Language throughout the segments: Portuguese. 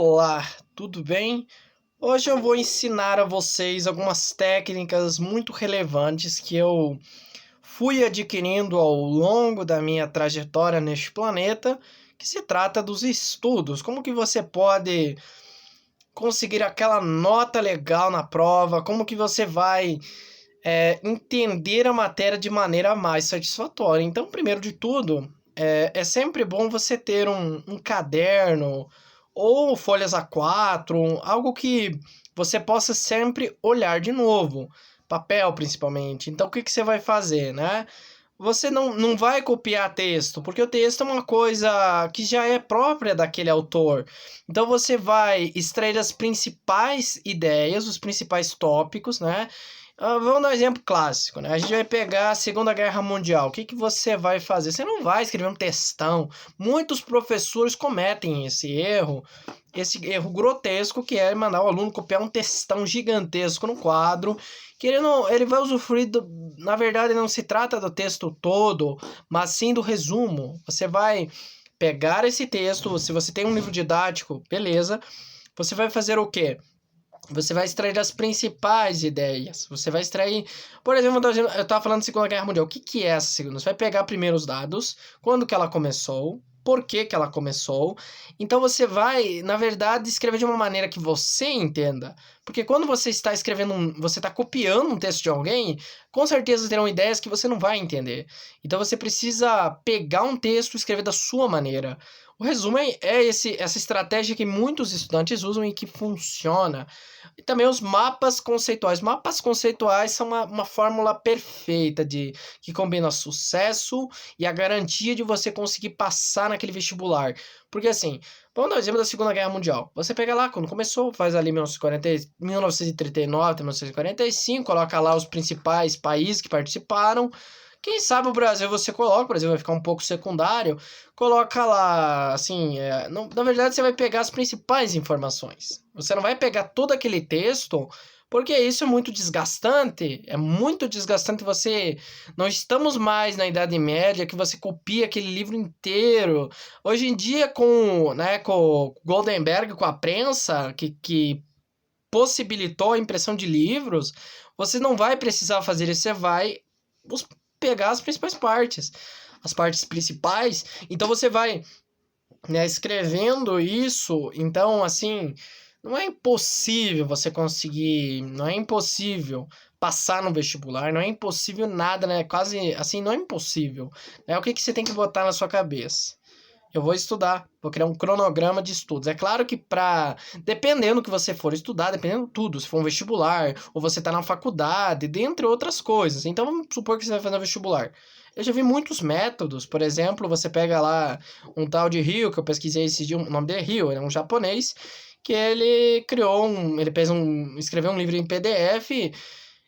Olá, tudo bem? Hoje eu vou ensinar a vocês algumas técnicas muito relevantes que eu fui adquirindo ao longo da minha trajetória neste planeta, que se trata dos estudos. Como que você pode conseguir aquela nota legal na prova? Como que você vai entender a matéria de maneira mais satisfatória? Então, primeiro de tudo, é sempre bom você ter um caderno ou folhas A4, algo que você possa sempre olhar de novo, papel principalmente. Então, o que que você vai fazer, né? Você não vai copiar texto, porque o texto é uma coisa que já é própria daquele autor. Então, você vai extrair as principais ideias, os principais tópicos, né? Vamos dar um exemplo clássico, né? A gente vai pegar a Segunda Guerra Mundial. O que que você vai fazer? Você não vai escrever um textão. Muitos professores cometem esse erro grotesco que é mandar o aluno copiar um textão gigantesco no quadro, que ele vai usufruir na verdade não se trata do texto todo, mas sim do resumo. Você vai pegar esse texto, se você tem um livro didático, beleza? Você vai fazer o quê? Você vai extrair as principais ideias. Você vai extrair, por exemplo, eu estava falando de Segunda Guerra Mundial. O que que é essa segunda? Você vai pegar primeiro os dados, quando que ela começou, por que que ela começou. Então você vai, na verdade, escrever de uma maneira que você entenda. Porque quando você está escrevendo, você está copiando um texto de alguém, com certeza terão ideias que você não vai entender. Então você precisa pegar um texto e escrever da sua maneira. O resumo essa estratégia que muitos estudantes usam e que funciona. E também os mapas conceituais. Mapas conceituais são uma fórmula perfeita que combina sucesso e a garantia de você conseguir passar naquele vestibular. Porque assim, vamos dar o exemplo da Segunda Guerra Mundial. Você pega lá, quando começou, faz ali 1939, 1945, coloca lá os principais países que participaram. Quem sabe o Brasil você coloca, o Brasil vai ficar um pouco secundário, coloca lá, assim, na verdade você vai pegar as principais informações. Você não vai pegar todo aquele texto, porque isso é muito desgastante você... Não estamos mais na Idade Média que você copia aquele livro inteiro. Hoje em dia, com o Goldenberg, com a prensa, que possibilitou a impressão de livros, você não vai precisar fazer isso, você vai pegar as principais partes, as partes principais, então você vai, né, escrevendo isso, então, assim, não é impossível você conseguir, não é impossível passar no vestibular, não é impossível nada, né, quase, assim, não é impossível, né, o que que você tem que botar na sua cabeça? Eu vou estudar, vou criar um cronograma de estudos. É claro que dependendo do que você for estudar, dependendo de tudo, se for um vestibular, ou você está na faculdade, dentre outras coisas. Então, vamos supor que você vai fazer um vestibular. Eu já vi muitos métodos, por exemplo, você pega lá um tal de Ryo, que eu pesquisei esse dia, o nome dele é Ryo, ele é um japonês, que escreveu um livro em PDF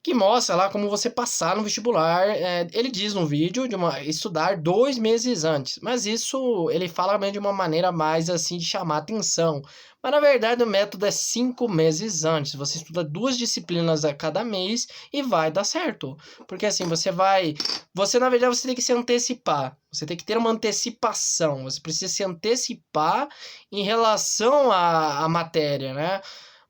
que mostra lá como você passar no vestibular. Ele diz no vídeo estudar 2 meses antes, mas isso ele fala mesmo de uma maneira mais assim de chamar atenção. Mas na verdade o método é 5 meses antes. Você estuda 2 disciplinas a cada mês e vai dar certo. Porque assim, você na verdade você tem que se antecipar. Você tem que ter uma antecipação. Você precisa se antecipar em relação à matéria, né?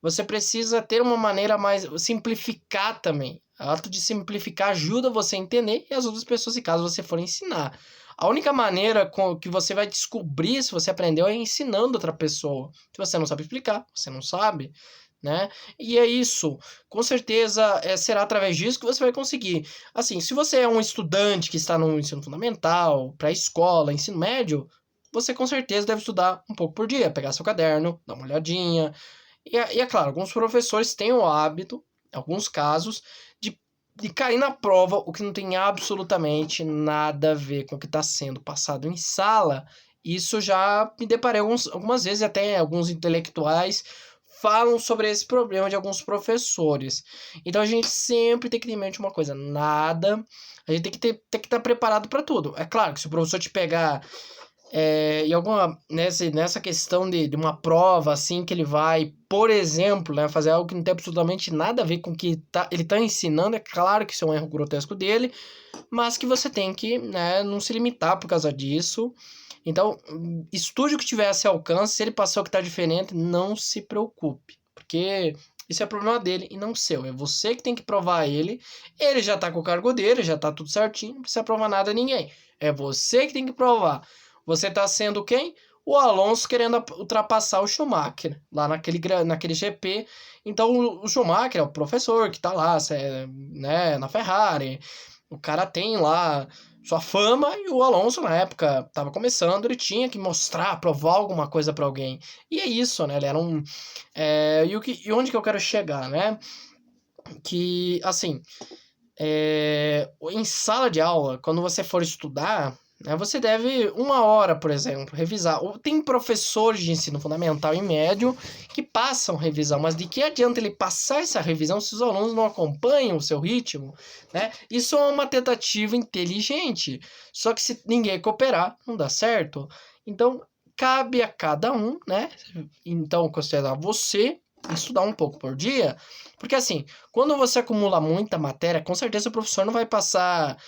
Você precisa ter uma maneira mais simplificar também. O ato de simplificar ajuda você a entender e as outras pessoas, se caso você for ensinar. A única maneira que você vai descobrir se você aprendeu é ensinando outra pessoa. Se você não sabe explicar, você não sabe, né? E é isso. Com certeza será através disso que você vai conseguir. Assim, se você é um estudante que está no ensino fundamental, pré-escola, ensino médio, você com certeza deve estudar um pouco por dia, pegar seu caderno, dar uma olhadinha, e é claro, alguns professores têm o hábito, em alguns casos, de cair na prova, o que não tem absolutamente nada a ver com o que está sendo passado em sala. Isso já me deparei algumas vezes, até alguns intelectuais falam sobre esse problema de alguns professores. Então a gente sempre tem que ter em mente uma coisa, a gente tem que estar preparado para tudo. É claro que se o professor te pegar nessa questão de uma prova, assim, que ele vai, por exemplo, né, fazer algo que não tem absolutamente nada a ver com o que ele está ensinando, é claro que isso é um erro grotesco dele, mas que você tem que, né, não se limitar por causa disso. Então, estude o que tiver a seu alcance. Se ele passou o que está diferente, não se preocupe. Porque isso é problema dele e não seu. É você que tem que provar ele. Ele já tá com o cargo dele, já tá tudo certinho. Não precisa provar nada a ninguém. É você que tem que provar. Você tá sendo quem? O Alonso querendo ultrapassar o Schumacher lá naquele GP. Então o Schumacher é o professor que tá lá, né, na Ferrari. O cara tem lá sua fama e o Alonso na época estava começando, ele tinha que mostrar, provar alguma coisa para alguém. E é isso, né? Ele era um e onde que eu quero chegar, né? Que assim, em sala de aula, quando você for estudar, né, você deve 1 hora, por exemplo, revisar. Tem professores de ensino fundamental e médio que passam revisão, mas de que adianta ele passar essa revisão se os alunos não acompanham o seu ritmo, né? Isso é uma tentativa inteligente, só que se ninguém cooperar, não dá certo. Então, cabe a cada um, né? Então, considerar você estudar um pouco por dia, porque assim, quando você acumula muita matéria, com certeza o professor não vai passar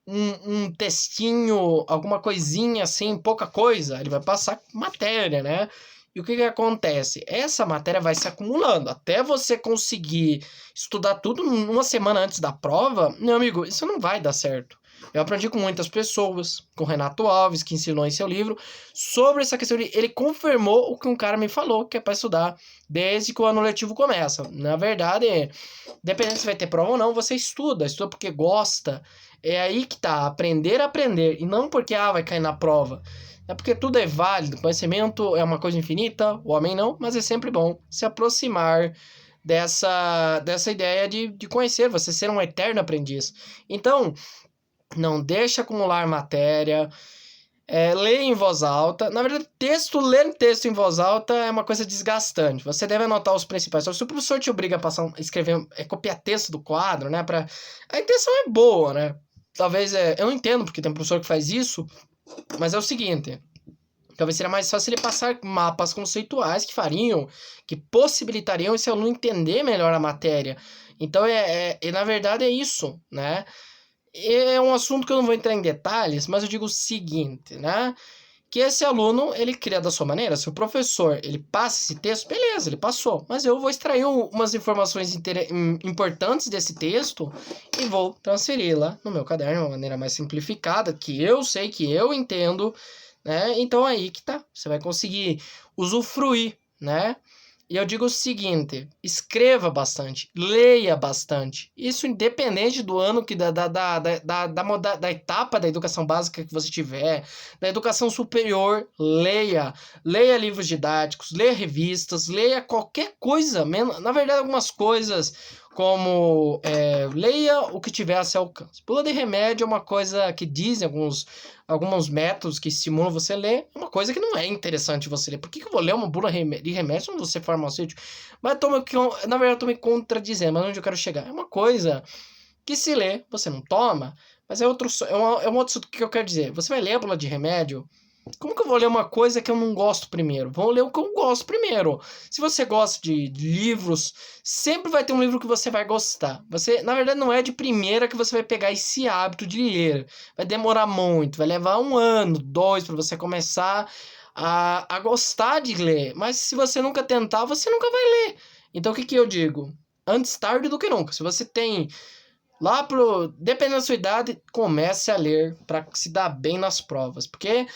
um textinho, alguma coisinha assim, pouca coisa. Ele vai passar matéria, né? E o que que acontece? Essa matéria vai se acumulando até você conseguir estudar tudo uma semana antes da prova. Meu amigo, isso não vai dar certo. Eu aprendi com muitas pessoas, com o Renato Alves, que ensinou em seu livro, sobre essa questão. Ele confirmou o que um cara me falou, que é para estudar desde que o ano letivo começa. Na verdade, dependendo se vai ter prova ou não, você estuda porque gosta. É aí que tá, aprender a aprender, e não porque vai cair na prova. É porque tudo é válido, conhecimento é uma coisa infinita, o homem não, mas é sempre bom se aproximar dessa ideia de conhecer, você ser um eterno aprendiz. Então, não deixe acumular matéria, leia em voz alta. Na verdade, ler texto em voz alta é uma coisa desgastante. Você deve anotar os principais. Então, se o professor te obriga a escrever, copiar texto do quadro, né? A intenção é boa, né? Talvez, eu não entendo porque tem um professor que faz isso, mas é o seguinte, talvez seria mais fácil ele passar mapas conceituais que possibilitariam esse aluno entender melhor a matéria. Então, na verdade é isso, né? É um assunto que eu não vou entrar em detalhes, mas eu digo o seguinte, né? Que esse aluno, ele cria da sua maneira. Se o professor, ele passa esse texto, beleza, ele passou. Mas eu vou extrair umas informações importantes desse texto e vou transferir lá no meu caderno de uma maneira mais simplificada, que eu sei, que eu entendo, né? Então aí que tá. Você vai conseguir usufruir, né? E eu digo o seguinte, escreva bastante, leia bastante. Isso independente do ano da etapa da educação básica que você tiver, da educação superior, leia. Leia livros didáticos, leia revistas, leia qualquer coisa. Na verdade, algumas coisas como leia o que tiver a seu alcance. Bula de remédio é uma coisa que dizem alguns métodos que estimulam você a ler, é uma coisa que não é interessante você ler. Por que eu vou ler uma bula de remédio se eu não vou ser farmacêutico? Mas na verdade eu tô me contradizendo, mas onde eu quero chegar? É uma coisa que se lê, você não toma, mas é um outro assunto que eu quero dizer. Você vai ler a bula de remédio, como que eu vou ler uma coisa que eu não gosto primeiro? Vou ler o que eu gosto primeiro. Se você gosta de livros, sempre vai ter um livro que você vai gostar. Na verdade, não é de primeira que você vai pegar esse hábito de ler. Vai demorar muito, vai levar 1 ano, 2 para você começar a gostar de ler. Mas se você nunca tentar, você nunca vai ler. Então, o que eu digo? Antes tarde do que nunca. Se você tem dependendo da sua idade, comece a ler para se dar bem nas provas. Porque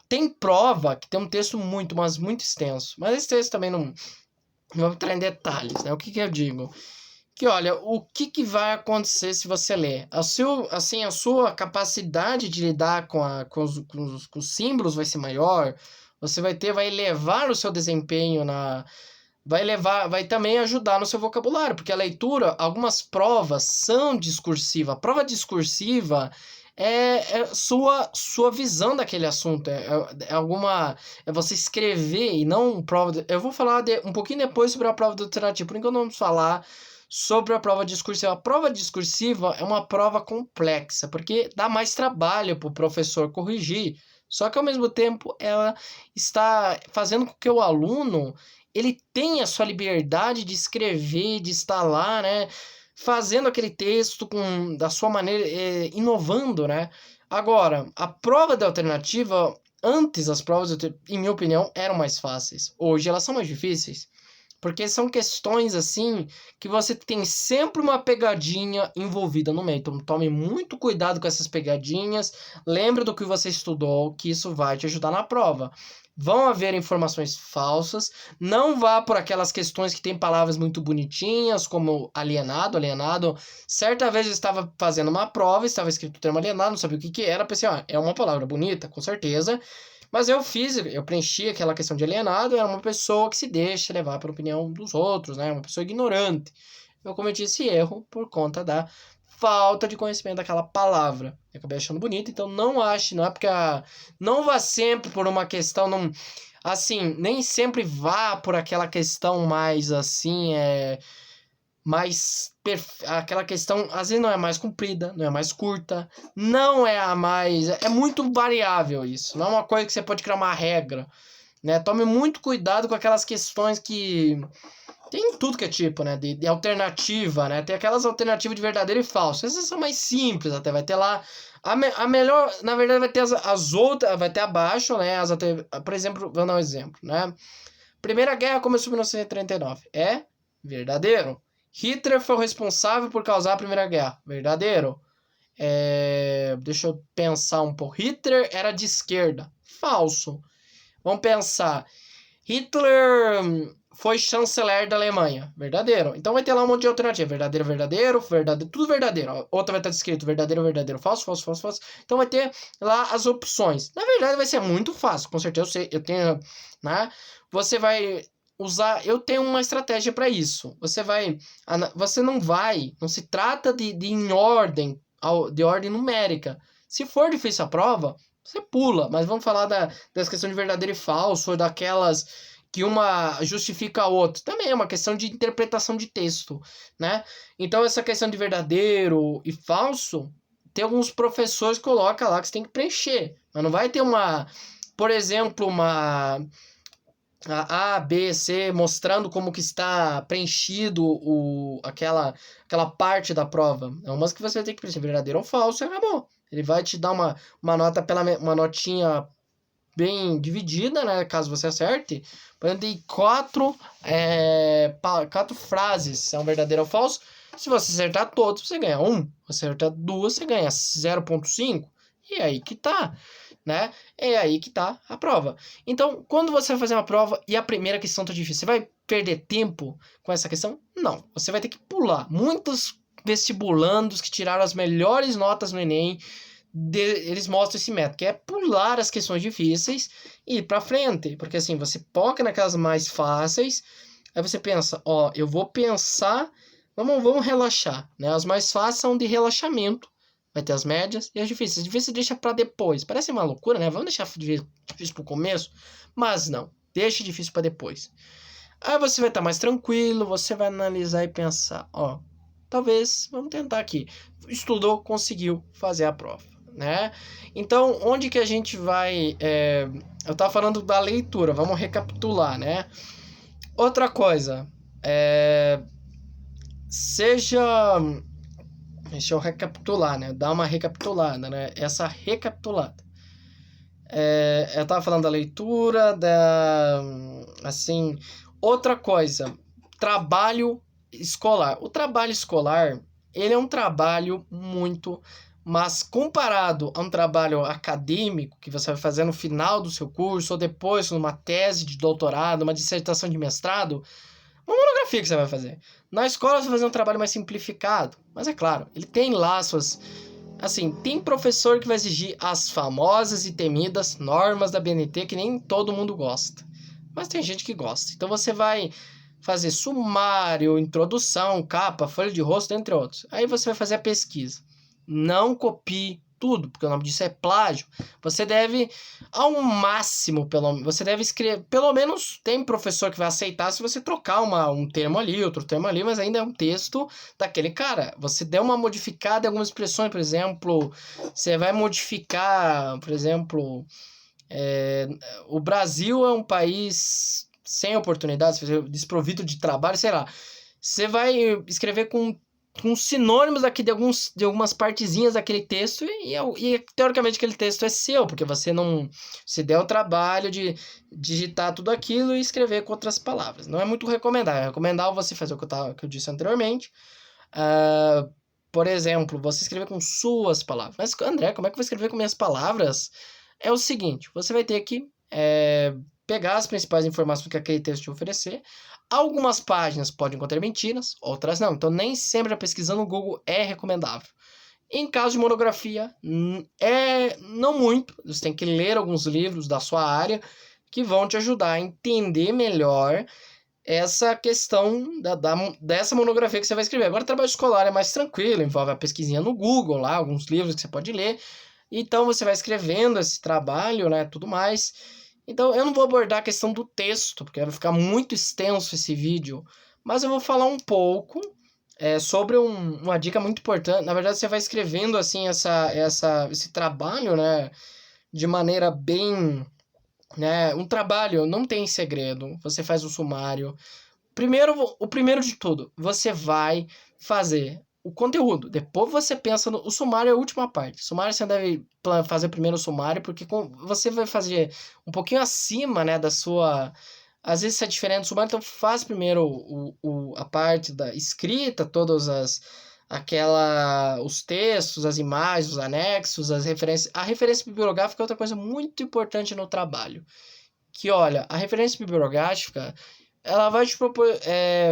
tem prova que tem um texto mas muito extenso. Mas esse texto também não vou entrar em detalhes, né? O que eu digo? Que olha, o que vai acontecer se você ler? A sua capacidade de lidar com os símbolos vai ser maior. Você vai elevar o seu desempenho vai também ajudar no seu vocabulário, porque a leitura, algumas provas são discursivas. A prova discursiva é sua visão daquele assunto, é você escrever e não prova. Eu vou falar um pouquinho depois sobre a prova doutorativa, por enquanto vamos falar sobre a prova discursiva. A prova discursiva é uma prova complexa, porque dá mais trabalho para o professor corrigir, só que ao mesmo tempo ela está fazendo com que o aluno ele tenha a sua liberdade de escrever, de estar lá, né? Fazendo aquele texto da sua maneira, inovando, né? Agora, a prova da alternativa, antes as provas, em minha opinião, eram mais fáceis. Hoje elas são mais difíceis. Porque são questões assim que você tem sempre uma pegadinha envolvida no meio. Então tome muito cuidado com essas pegadinhas. Lembre do que você estudou, que isso vai te ajudar na prova. Vão haver informações falsas. Não vá por aquelas questões que tem palavras muito bonitinhas, como alienado. Alienado. Certa vez eu estava fazendo uma prova, estava escrito o termo alienado, não sabia o que que era. Pensei, é uma palavra bonita, com certeza. Mas eu preenchi aquela questão de alienado, era uma pessoa que se deixa levar pela opinião dos outros, né? Uma pessoa ignorante. Eu cometi esse erro por conta da falta de conhecimento daquela palavra. Eu acabei achando bonito, então não ache, não é porque não vá sempre por uma questão, não, assim, nem sempre vá por aquela questão mais assim, aquela questão, às vezes não é mais comprida, não é mais curta, não é a mais... É muito variável isso, não é uma coisa que você pode criar uma regra, né? Tome muito cuidado com aquelas questões que... Tem tudo que é tipo, né? De alternativa, né? Tem aquelas alternativas de verdadeiro e falso. Essas são mais simples até. Vai ter lá... A melhor... Na verdade, vai ter as outras... Vai ter abaixo, né? Por exemplo, vou dar um exemplo, né? Primeira Guerra começou em 1939. É verdadeiro. Hitler foi o responsável por causar a Primeira Guerra. Verdadeiro. Deixa eu pensar um pouco. Hitler era de esquerda. Falso. Vamos pensar. Hitler foi chanceler da Alemanha. Verdadeiro. Então vai ter lá um monte de alternativa. Verdadeiro, verdadeiro, verdadeiro. Tudo verdadeiro. Outra vai estar escrito verdadeiro, verdadeiro, falso, falso, falso, falso. Então vai ter lá as opções. Na verdade vai ser muito fácil. Com certeza eu sei. Eu tenho, né? Você vai usar... Eu tenho uma estratégia para isso. Você não se trata de em ordem, de ordem numérica. Se for difícil a prova, você pula, mas vamos falar das questões de verdadeiro e falso, ou daquelas que uma justifica a outra. Também é uma questão de interpretação de texto, né? Então, essa questão de verdadeiro e falso, tem alguns professores que colocam lá que você tem que preencher. Mas não vai ter por exemplo, a B, C, mostrando como que está preenchido aquela parte da prova. É umas que você vai ter que preencher verdadeiro ou falso e acabou. Ele vai te dar uma nota uma notinha bem dividida, né? Caso você acerte. Por exemplo, tem quatro frases, se é um verdadeiro ou falso. Se você acertar todos, você ganha 1. Se acertar duas, você ganha 0,5. E aí que tá, né? É aí que tá a prova. Então, quando você vai fazer uma prova e a primeira questão tá difícil, você vai perder tempo com essa questão? Não. Você vai ter que pular. Muitos vestibulandos que tiraram as melhores notas no Enem, eles mostram esse método, que é pular as questões difíceis e ir pra frente. Porque assim, você foca naquelas mais fáceis, aí você pensa, eu vou pensar, vamos relaxar, né? As mais fáceis são de relaxamento. Vai ter as médias e as difíceis. As difíceis deixa para depois. Parece uma loucura, né? Vamos deixar difícil pro começo, mas não. Deixa difícil para depois. Aí você vai estar mais tranquilo, você vai analisar e pensar, talvez, vamos tentar aqui. Estudou, conseguiu fazer a prova, né? Então, onde que a gente vai... eu estava falando da leitura, vamos recapitular, né? Outra coisa, deixa eu recapitular, né? Dar uma recapitulada, né? Essa recapitulada. Eu tava falando da leitura, assim... Outra coisa, trabalho escolar. O trabalho escolar, ele é um trabalho muito... Mas comparado a um trabalho acadêmico que você vai fazer no final do seu curso, ou depois numa tese de doutorado, uma dissertação de mestrado... Uma monografia que você vai fazer. Na escola você vai fazer um trabalho mais simplificado. Mas é claro, ele tem lá suas... Assim, tem professor que vai exigir as famosas e temidas normas da BNT que nem todo mundo gosta. Mas tem gente que gosta. Então você vai fazer sumário, introdução, capa, folha de rosto, entre outros. Aí você vai fazer a pesquisa. Não copie tudo, porque o nome disso é plágio. Você deve, ao máximo, você deve escrever, pelo menos tem professor que vai aceitar se você trocar um termo ali, outro termo ali, mas ainda é um texto daquele cara. Você der uma modificada em algumas expressões, por exemplo, você vai modificar, por exemplo, o Brasil é um país sem oportunidades, desprovido de trabalho, sei lá. Você vai escrever com com sinônimos aqui de algumas partezinhas daquele texto e teoricamente aquele texto é seu, porque você não se deu o trabalho de digitar tudo aquilo e escrever com outras palavras. Não é muito recomendável. É recomendável você fazer que eu disse anteriormente. Por exemplo, você escrever com suas palavras. Mas, André, como é que eu vou escrever com minhas palavras? É o seguinte, você vai ter que pegar as principais informações que aquele texto te oferecer. Algumas páginas podem conter mentiras, outras não. Então, nem sempre a pesquisa no Google é recomendável. Em caso de monografia, não muito. Você tem que ler alguns livros da sua área que vão te ajudar a entender melhor essa questão dessa monografia que você vai escrever. Agora, o trabalho escolar é mais tranquilo, envolve a pesquisinha no Google, lá, alguns livros que você pode ler. Então, você vai escrevendo esse trabalho, né, tudo mais. Então, eu não vou abordar a questão do texto, porque vai ficar muito extenso esse vídeo, mas eu vou falar um pouco sobre uma dica muito importante. Na verdade, você vai escrevendo, assim, esse trabalho, né, de maneira bem... Né, um trabalho não tem segredo, você faz o sumário. O primeiro de tudo, você vai fazer o conteúdo. Depois você pensa no... O sumário é a última parte. O sumário você deve fazer primeiro o sumário, porque você vai fazer um pouquinho acima, né, da sua... Às vezes isso é diferente do sumário, então faz primeiro a parte da escrita, os textos, as imagens, os anexos, as referências. A referência bibliográfica é outra coisa muito importante no trabalho. Que, olha, a referência bibliográfica ela vai te propor,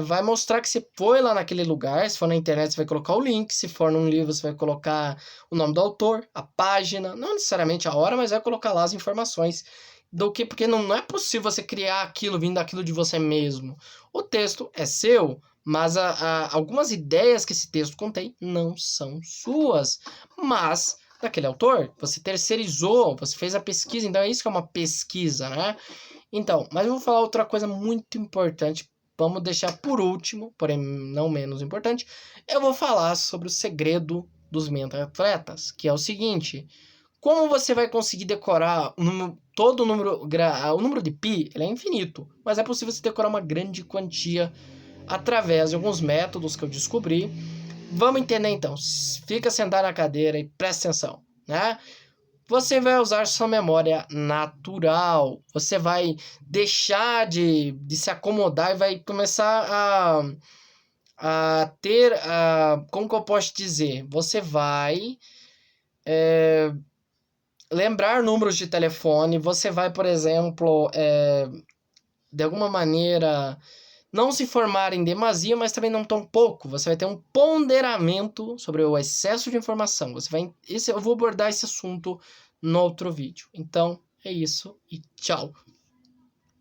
vai mostrar que você foi lá naquele lugar. Se for na internet, você vai colocar o link. Se for num livro, você vai colocar o nome do autor, a página, não necessariamente a hora, mas vai colocar lá as informações do que, porque não é possível você criar aquilo vindo daquilo de você mesmo. O texto é seu, mas algumas ideias que esse texto contém não são suas, mas daquele autor. Você terceirizou, você fez a pesquisa, então é isso que é uma pesquisa, né? Então, mas eu vou falar outra coisa muito importante. Vamos deixar por último, porém não menos importante. Eu vou falar sobre o segredo dos menta-atletas, que é o seguinte: como você vai conseguir decorar todo o número, o número de pi, ele é infinito, mas é possível você decorar uma grande quantia através de alguns métodos que eu descobri. Vamos entender então. Fica sentado na cadeira e presta atenção, né? Você vai usar sua memória natural. Você vai deixar de se acomodar e vai começar a ter... como que eu posso dizer? Você vai lembrar números de telefone. Você vai, por exemplo, de alguma maneira... não se formar em demasia, mas também não tão pouco. Você vai ter um ponderamento sobre o excesso de informação. Eu vou abordar esse assunto no outro vídeo. Então, é isso e tchau.